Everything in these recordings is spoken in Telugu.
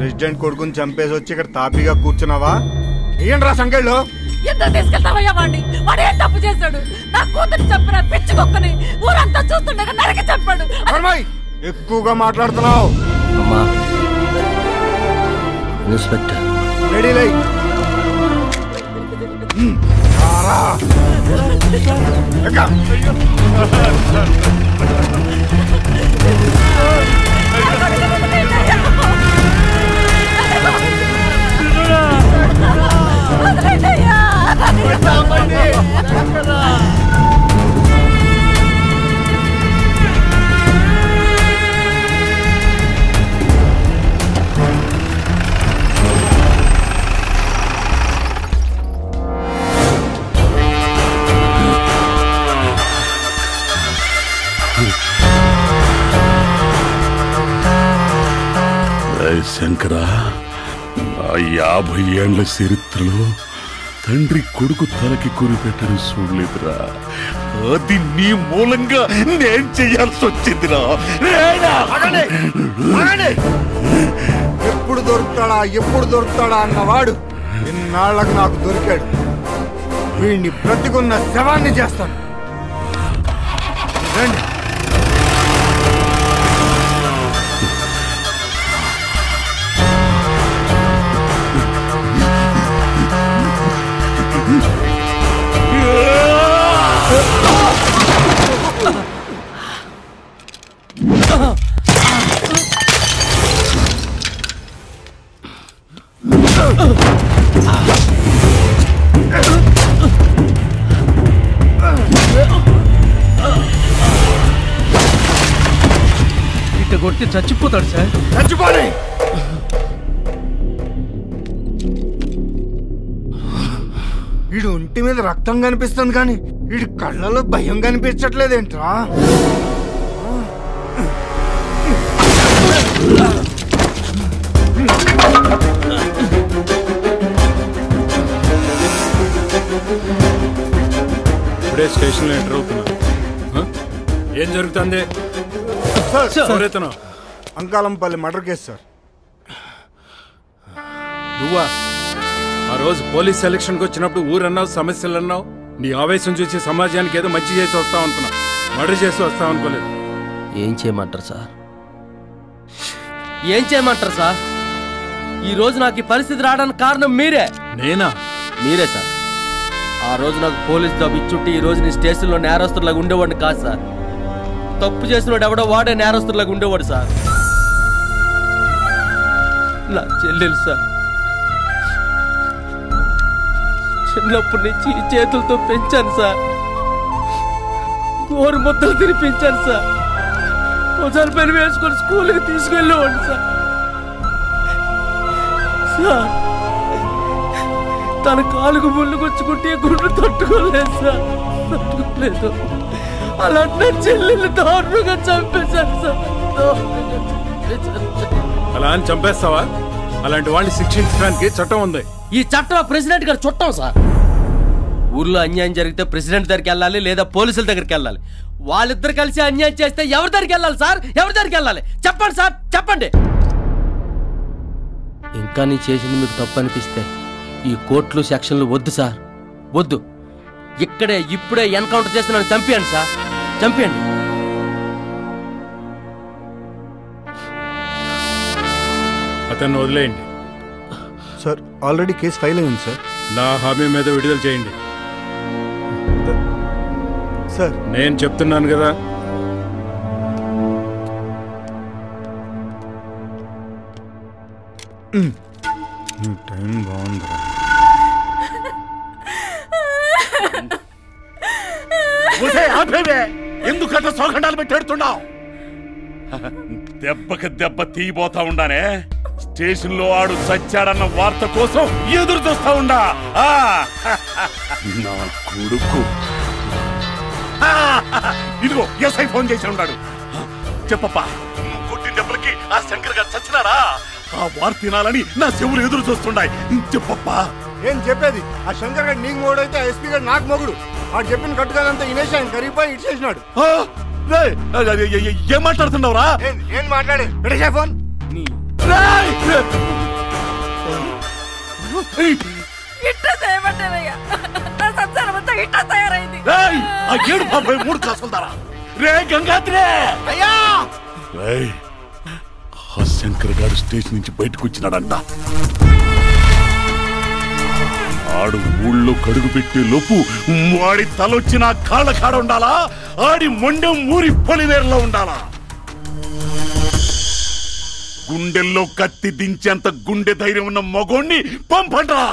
ప్రెసిడెంట్ కొడుకుని చంపేసి వచ్చి ఇక్కడ తాపీగా కూర్చున్నావా? ఏంట్రా సంఖ్యలో ఎందుకు తీసుకెళ్తావయ్యా వాడిని? వాడు ఏం తప్పు చేశాడు? నా కూతురు చంపిన పిచ్చి కుక్కని ఊరంతా చూస్తుండగా నరికి చంపాడు. ఎక్కువగా మాట్లాడుతున్నావు. అమ్మా ఇన్స్పెక్టర్ రెడీ లై. శంకరా, నా 50 ఏళ్ల చరిత్రలో తండ్రి కొడుకు తలకి కురిపెట్టడం చూడలేదురా. అది నీ మూలంగా నేను చేయాల్సి వచ్చిందిరా. ఎప్పుడు దొరుకుతాడా అన్నవాడు ఇన్నాళ్లకు నాకు దొరికాడు. వీడిని బ్రతికున్న శవాన్ని చేస్తాను. రండి. ఇట్ట కొట్టి చచ్చిపోతాడు సార్. చచ్చిపోలే. వీడు ఒంటి మీద రక్తం కనిపిస్తుంది కానీ వీడి కళ్ళలో భయం కనిపించట్లేదేంట్రా? ఇప్పుడే స్టేషన్లో ఎంటర్ అవుతున్నా. ఏం జరుగుతుంది? అంకాలంపల్లి మర్డర్ కేసు సార్. నువ్వా? ఆ రోజు పోలీస్ సెలక్షన్కి వచ్చినప్పుడు ఊరన్నావు, సమస్యలు అన్నావు. నీ ఆవేశం చూసి సమాజానికి ఏదో మంచి చేసి వస్తావు అనుకున్నా. మర్డర్ చేసి వస్తావు అనుకోలేదు. ఏం చేయమంటారు సార్? ఏం చేయమంటారు సార్? ఈ రోజు నాకు ఈ పరిస్థితి రావడానికి కారణం మీరే. నేనా? మీరే సార్. ఆ రోజు నాకు పోలీస్ జాబ్ ఇచ్చుంటే ఈ రోజు నీ స్టేషన్లో నేరస్తులాగా ఉండేవాడిని కాదు సార్. తప్పు చేసినవాడు ఎవడో వాడే నేరస్తులాగా ఉండేవాడు సార్. నా చెల్లెలు సార్ చిన్నప్పటి నుంచి ఈ చేతులతో పెంచాను సార్. గోరు ముద్దలు తినిపించాను సార్. ఒకసారి పెరుగు వేసుకొని స్కూల్కి తీసుకెళ్ళేవాడు సార్. సార్ తన కాలుకు ముళ్ళు గుచ్చుకుంటే గుండు తట్టుకోలేదు సార్. తట్టుకోలేదు. అలాంటి చెల్లెలు దారుణంగా చంపేశారు సార్. అలా అని చంపేస్తావా? అలాంటి వాళ్ళని శిక్షించడానికి చట్టం ఉంది. ఈ చట్టం ప్రెసిడెంట్ గారు చుట్టాం సార్. ఊర్లో అన్యాయం జరిగితే ప్రెసిడెంట్ దగ్గరికి వెళ్ళాలి, లేదా పోలీసుల దగ్గరికి వెళ్ళాలి. వాళ్ళిద్దరు కలిసి అన్యాయం చేస్తే ఎవరి దగ్గరికి వెళ్ళాలి సార్? ఎవరి దగ్గరికి వెళ్ళాలి చెప్పండి సార్, చెప్పండి. ఇంకా నీ చేసింది మీకు తప్పు అనిపిస్తే ఈ కోర్టులు సెక్షన్లు వద్దు సార్, వద్దు. ఇక్కడే ఇప్పుడే ఎన్కౌంటర్ చేస్తే నన్ను చంపేయండి సార్, చంపేయండి. అతన్ని వదిలేయండి సార్. ఆల్రెడీ కేసు ఫైల్ అయింది సార్. నా హామీ మీద విడుదల చేయండి సార్. నేను చెప్తున్నాను కదా. టైం బాగుందిరా. ఎందుకంటే సోగండాలు పెట్టేడుతున్నావు? దెబ్బకి దెబ్బ తీయబోతా ఉండానే. స్టేషన్ లో ఆడు చచ్చాడన్న వార్త కోసం ఎదురు చూస్తా ఉండా. నా కొడుకు ఇదిగో ఎస్ఐ ఫోన్ చేసి ఉన్నాడు. చెప్పప్పా, కొట్టిన దెబ్బలకి ఆ శంకర్ గారు చచ్చినాడా? ఆ వార్త తినాలని నా చెవులు ఎదురు చూస్తున్నాయి. చెప్పప్పా. ఏం చెప్పేది? ఆ శంకర్ గారు నీకు మొగుడు అయితే ఎస్పీ గారు నాకు మొగుడు. వాడు చెప్పిన కట్టుగానంతా ఇనేసి ఆయన కరిగిపోయి ఇచ్చేసినాడు. ఏం మాట్లాడుతున్నావురా? ఏం మాట్లాడే? పెట్టేసా ఫోన్. ఇట్లా చేయమంటారయ్యా నా సంసారం అంతా ఇట్లా తయారైంది ఆ 7 కాసుకుంటారా రే గంగాత్రే అయ్యా ఆ శంకర్ గారు స్టేజ్ నుంచి బయటకు వచ్చినాడంట. ఆడు ఊళ్ళో కడుగు పెట్టే లోపు వాడి తలొచ్చిన కాళ్ళ కాడ ఉండాలా, ఆడి మొండెం ఊరి పొలిమేరలో ఉండాలా. గుండెల్లో కత్తి దించేంత గుండె ధైర్యం ఉన్న మగోణ్ణి పంపండ్రా.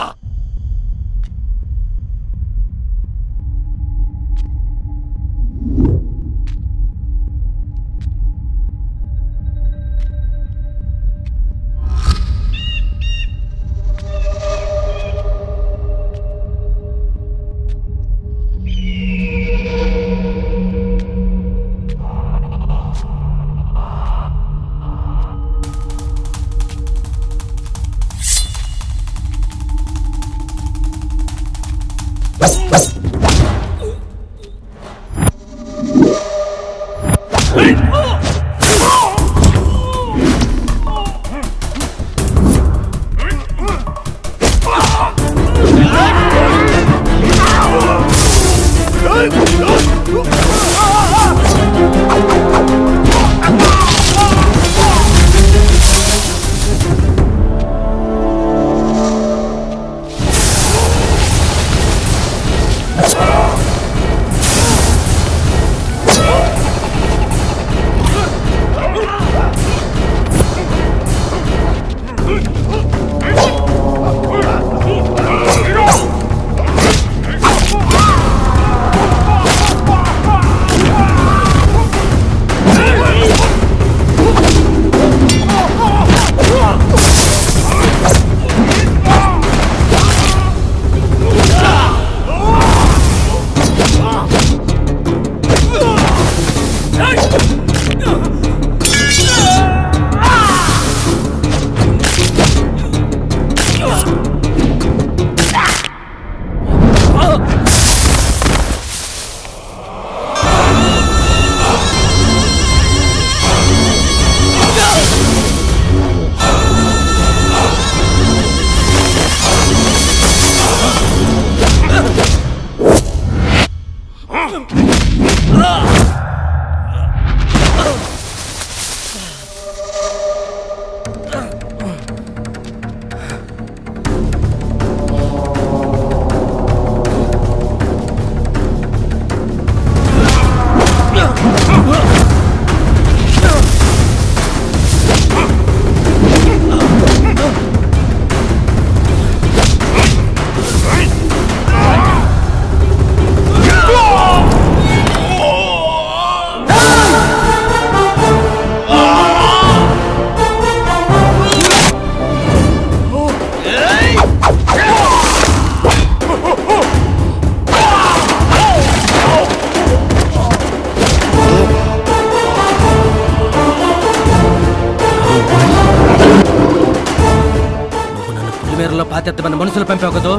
పాతెత్తమని మనుషులు పంపావు కదా,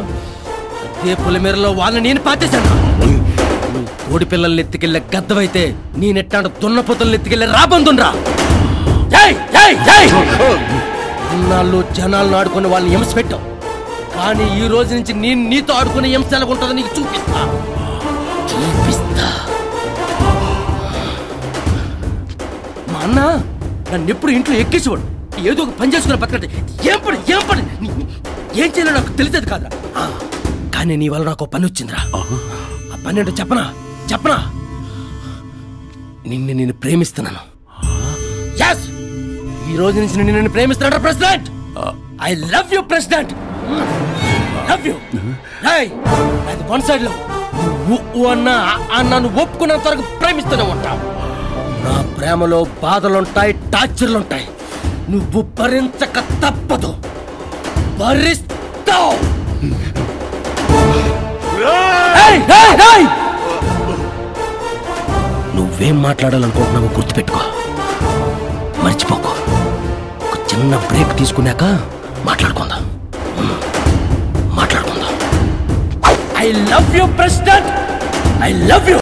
అదే పొలిమేరలో వాళ్ళని నేను పాతేశాను. నువ్వు కోడి పిల్లల్ని ఎత్తుకెళ్ళే గద్దవైతే నేనెట్టాడు దున్నపోతుల్ని ఎత్తుకెళ్ళే రాబందుండ్రా. ఇన్నాళ్ళు జనాలను ఆడుకుని వాళ్ళని హింస పెట్టావు, కానీ ఈ రోజు నుంచి నేను నీతో ఆడుకునే హింస ఎలాగుంటుందో నీకు చూపిస్తా. మా అన్న నన్ను ఎప్పుడు ఇంట్లో ఎక్కేసేవాడు, ఏదో ఒక పని చేసుకుని బతకండి. ఏం పని ఏం చేయాలో నాకు తెలిసేది కాదురా, కానీ నీ వల్ల నాకు పని వచ్చిందిరా. ఆ పని ఏంటో చెప్పనా? నిన్ను ప్రేమిస్తున్నాను. ఈ రోజు నుంచి నిన్ను ప్రేమిస్తున్నాడు president. I love you president, love you. అది వన్ సైడ్ లో నన్ను ఒప్పుకున్నంత వరకు ప్రేమిస్తూనే ఉంటా. నా ప్రేమలో బాధలుంటాయి, టార్చర్లుంటాయి. నువ్వు భరించక తప్పదు, భరిస్తావు. నువ్వేం మాట్లాడాలనుకుంటున్నావో గుర్తుపెట్టుకో, మర్చిపోకో. ఒక చిన్న బ్రేక్ తీసుకున్నాక మాట్లాడుకుందాం. I love you president, I love you.